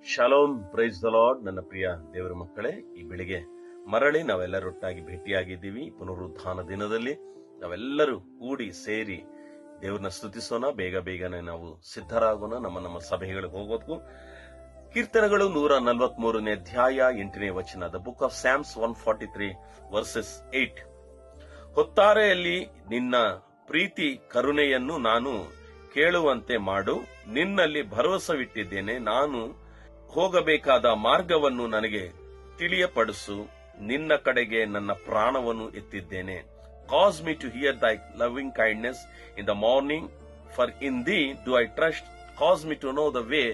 Shalom, price the lord. ನನ್ನ ಪ್ರಿಯ ದೇವರ ಮಕ್ಕಳೇ, ಈ ಬೆಳಿಗ್ಗೆ ಮರಳಿ ನಾವೆಲ್ಲರೊಟ್ಟಾಗಿ ಭೇಟಿಯಾಗಿದ್ದೀವಿ. ಪುನರುತ್ಥಾನ ದಿನದಲ್ಲಿ ನಾವೆಲ್ಲರೂ ಕೂಡಿ ಸೇರಿ ದೇವರನ್ನ ಸ್ತುತಿಸೋಣ. ಬೇಗನೆ ನಾವು ಸಿದ್ಧರಾಗೋಣ ನಮ್ಮ ಸಭೆಗಳಿಗೆ ಹೋಗೋದಕ್ಕೂ. ಕೀರ್ತನೆಗಳು 143ನೇ ಅಧ್ಯಾಯ 8ನೇ ವಚನ. The book of Sam's 143 versus 8. ಹೊತ್ತಾರೆಯಲ್ಲಿ ನಿನ್ನ ಪ್ರೀತಿ ಕರುಣೆಯನ್ನು ನಾನು ಕೇಳುವಂತೆ ಮಾಡು. ನಿನ್ನಲ್ಲಿ ಭರವಸವಿಟ್ಟಿದ್ದೇನೆ. ನಾನು ಹೋಗಬೇಕಾದ ಮಾರ್ಗವನ್ನು ನನಗೆ ತಿಳಿಯಪಡಿಸು. ನಿನ್ನ ಕಡೆಗೆ ನನ್ನ ಪ್ರಾಣವನ್ನು ಎತ್ತಿದ್ದೇನೆ. ಕಾಸ್ ಮಿ ಟು ಹಿಯರ್ ದೈ loving kindness in the morning, for in thee do I trust. Cause me to know the way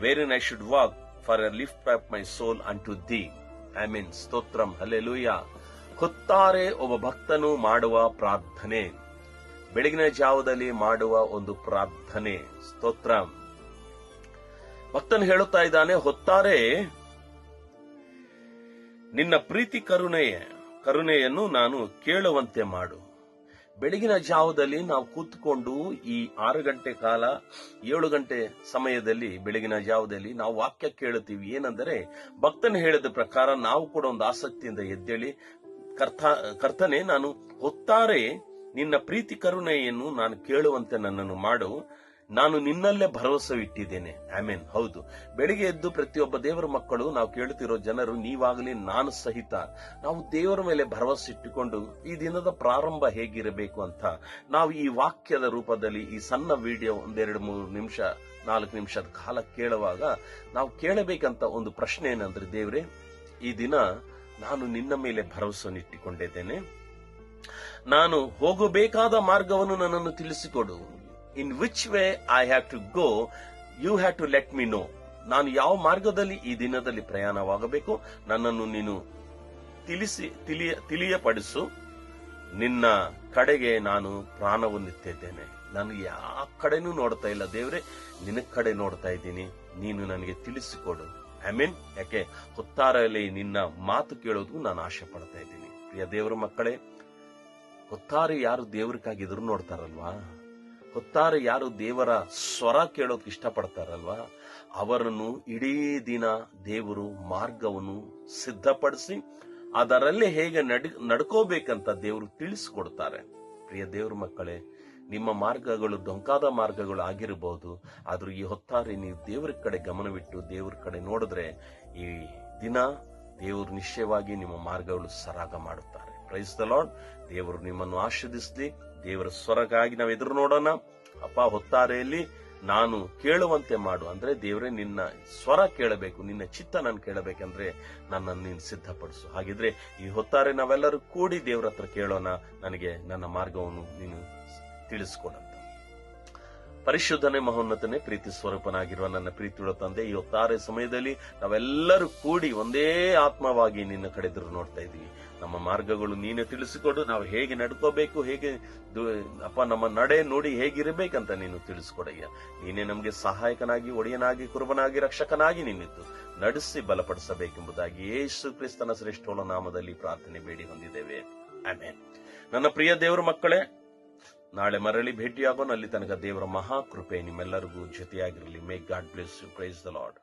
wherein I should walk, for I lift up my soul unto thee. Amen. ಸ್ತೋತ್ರಂ, hallelujah. ಹೊತ್ತಾರೆ ಒಬ್ಬ ಭಕ್ತನು ಮಾಡುವ ಪ್ರಾರ್ಥನೆ, ಬೆಳಗಿನ ಜಾವದಲ್ಲಿ ಮಾಡುವ ಒಂದು ಪ್ರಾರ್ಥನೆ. ಸ್ತೋತ್ರಂ. ಭಕ್ತನು ಹೇಳುತ್ತಾ ಇದ್ದಾನೆ, ಹೊತ್ತಾರೆ ನಿನ್ನ ಪ್ರೀತಿ ಕರುಣೆಯನ್ನು ನಾನು ಕೇಳುವಂತೆ ಮಾಡು. ಬೆಳಗಿನ ಜಾವದಲ್ಲಿ ನಾವು ಕೂತ್ಕೊಂಡು ಈ 6 ಗಂಟೆ ಕಾಲ 7 ಗಂಟೆ ಸಮಯದಲ್ಲಿ ಬೆಳಗಿನ ಜಾವದಲ್ಲಿ ನಾವು ವಾಕ್ಯ ಕೇಳುತ್ತೀವಿ. ಏನಂದರೆ ಭಕ್ತನು ಹೇಳಿದ ಪ್ರಕಾರ ನಾವು ಕೂಡ ಒಂದು ಆಸಕ್ತಿಯಿಂದ ಎದ್ದೇಳಿ, ಕರ್ತನೆ, ನಾನು ಹೊತ್ತಾರೆ ನಿನ್ನ ಪ್ರೀತಿ ಕರುಣೆಯನ್ನು ನಾನು ಕೇಳುವಂತೆ ನನ್ನನ್ನು ಮಾಡು. ನಾನು ನಿನ್ನಲ್ಲೇ ಭರವಸೆ ಇಟ್ಟಿದ್ದೇನೆ. ಆಮೆನ್. ಹೌದು, ಬೆಳಿಗ್ಗೆ ಎದ್ದು ಪ್ರತಿಯೊಬ್ಬ ದೇವರ ಮಕ್ಕಳು, ನಾವು ಕೇಳುತ್ತಿರೋ ಜನರು, ನೀವಾಗಲಿ ನಾನು ಸಹಿತ, ನಾವು ದೇವರ ಮೇಲೆ ಭರವಸೆ ಇಟ್ಟುಕೊಂಡು ಈ ದಿನದ ಪ್ರಾರಂಭ ಹೇಗಿರಬೇಕು ಅಂತ ನಾವು ಈ ವಾಕ್ಯದ ರೂಪದಲ್ಲಿ ಈ ಸಣ್ಣ ವಿಡಿಯೋ 1-2-3 ನಿಮಿಷ 4 ನಿಮಿಷದ ಕಾಲ ಕೇಳುವಾಗ ನಾವು ಕೇಳಬೇಕಂತ ಒಂದು ಪ್ರಶ್ನೆ ಏನಂದ್ರೆ, ದೇವರೇ, ಈ ದಿನ ನಾನು ನಿನ್ನ ಮೇಲೆ ಭರವಸೆಯನ್ನು ಇಟ್ಟುಕೊಂಡಿದ್ದೇನೆ. ನಾನು ಹೋಗಬೇಕಾದ ಮಾರ್ಗವನ್ನು ನನ್ನನ್ನು ತಿಳಿಸಿಕೊಡು. In which way I have to go, you have to let me know. ನಾನು ಯಾವ ಮಾರ್ಗದಲ್ಲಿ ಈ ದಿನದಲ್ಲಿ ಪ್ರಯಾಣವಾಗಬೇಕು, ನನ್ನನ್ನು ನೀನು ತಿಳಿಯಪಡಿಸು. ನಿನ್ನ ಕಡೆಗೆ ನಾನು ಪ್ರಾಣವನ್ನಿತ್ತಿದ್ದೇನೆ. ನಾನು ಯಾವ ಕಡೆನೂ ನೋಡ್ತಾ ಇಲ್ಲ ದೇವ್ರೆ, ನಿನ್ನ ಕಡೆ ನೋಡ್ತಾ ಇದ್ದೀನಿ. ನೀನು ನನಗೆ ತಿಳಿಸಿಕೊಡು. ಆಮೆನ್. ಯಾಕೆ ಹೊತ್ತಾರಲ್ಲಿ ನಿನ್ನ ಮಾತು ಕೇಳೋದು ನಾನು ಆಶೆ ಪಡ್ತಾ ಇದ್ದೀನಿ. ಪ್ರಿಯ ದೇವರ ಮಕ್ಕಳೇ, ಹೊತ್ತಾರೆ ಯಾರು ದೇವರಿಗಾಗಿ ಎದುರು ನೋಡ್ತಾರಲ್ವಾ, ಹೊತ್ತಾರೆ ಯಾರು ದೇವರ ಸ್ವರ ಕೇಳೋಕೆ ಇಷ್ಟಪಡ್ತಾರಲ್ವಾ, ಅವರನ್ನು ಇಡೀ ದಿನ ದೇವರು ಮಾರ್ಗವನ್ನು ಸಿದ್ಧಪಡಿಸಿ ಅದರಲ್ಲೇ ಹೇಗೆ ನಡ್ಕೋಬೇಕಂತ ದೇವರು ತಿಳಿಸಿಕೊಡ್ತಾರೆ. ಪ್ರಿಯ ದೇವರ ಮಕ್ಕಳೇ, ನಿಮ್ಮ ಮಾರ್ಗಗಳು ಡೊಂಕಾದ ಮಾರ್ಗಗಳು ಆಗಿರಬಹುದು, ಆದ್ರೂ ಈ ಹೊತ್ತಾರೆ ನೀವು ದೇವರ ಕಡೆ ಗಮನವಿಟ್ಟು ದೇವರ ಕಡೆ ನೋಡಿದ್ರೆ ಈ ದಿನ ದೇವರು ನಿಶ್ಚಯವಾಗಿ ನಿಮ್ಮ ಮಾರ್ಗಗಳು ಸರಾಗ ಮಾಡುತ್ತಾರೆ. Price the lord. ದೇವರು ನಿಮ್ಮನ್ನು ಆಶೀರ್ವದಿಸಲಿ. ದೇವರ ಸ್ವರಗಾಗಿ ನಾವು ಎದುರು ನೋಡೋಣ. ಅಪ್ಪ, ಹೊತ್ತಾರೆಯಲ್ಲಿ ನಾನು ಕೇಳುವಂತೆ ಮಾಡು ಅಂದ್ರೆ, ದೇವರೇ ನಿನ್ನ ಸ್ವರ ಕೇಳಬೇಕು, ನಿನ್ನ ಚಿತ್ತ ನಾನು ಕೇಳಬೇಕಂದ್ರೆ ನನ್ನನ್ನು ನೀನು ಸಿದ್ಧಪಡಿಸು. ಹಾಗಿದ್ರೆ ಈ ಹೊತ್ತಾರೆ ನಾವೆಲ್ಲರೂ ಕೂಡಿ ದೇವರ ಹತ್ರ ಕೇಳೋಣ, ನನಗೆ ನನ್ನ ಮಾರ್ಗವನ್ನು ನೀನು ತಿಳಿಸ್ಕೊಡಂತ. ಪರಿಶುದ್ಧನೇ, ಮಹೋನ್ನತನೇ, ಪ್ರೀತಿ ಸ್ವರೂಪನಾಗಿರುವ ನನ್ನ ಪ್ರೀತಿಯುಳ್ಳ ತಂದೆ, ಈ ಹೊತ್ತಾರೆ ಸಮಯದಲ್ಲಿ ನಾವೆಲ್ಲರೂ ಕೂಡಿ ಒಂದೇ ಆತ್ಮವಾಗಿ ನಿನ್ನ ಕಡೆ ಎದುರು ನೋಡ್ತಾ ಇದ್ದೀವಿ. ನಮ್ಮ ಮಾರ್ಗಗಳು ನೀನು ತಿಳಿಸಿಕೊಡು. ನಾವು ಹೇಗೆ ನಡ್ಕೋಬೇಕು, ಹೇಗೆ ಅಪ್ಪ ನಮ್ಮ ನಡೆ ನೋಡಿ ಹೇಗಿರಬೇಕಂತ ನೀನು ತಿಳಿಸ್ಕೊಡಯ್ಯ. ನೀನೇ ನಮಗೆ ಸಹಾಯಕನಾಗಿ, ಒಡೆಯನಾಗಿ, ಕುರುಬನಾಗಿ, ರಕ್ಷಕನಾಗಿ ನಿನ್ನಿದ್ದು ನಡೆಸಿ ಬಲಪಡಿಸಬೇಕೆಂಬುದಾಗಿ ಯೇಸು ಕ್ರಿಸ್ತನ ಶ್ರೇಷ್ಠ ನಾಮದಲ್ಲಿ ಪ್ರಾರ್ಥನೆ ಬೇಡಿ ಹೊಂದಿದ್ದೇವೆ. ಆಮೆನ್. ನನ್ನ ಪ್ರಿಯ ದೇವರ ಮಕ್ಕಳೇ, ನಾಳೆ ಮರಳಿ ಭೇಟಿಯಾಗೋಣ. ಅಲ್ಲಿ ತನಕ ದೇವರ ಮಹಾಕೃಪೆ ನಿಮ್ಮೆಲ್ಲರಿಗೂ ಜೊತೆಯಾಗಿರಲಿ. May God bless you. Praise the lord.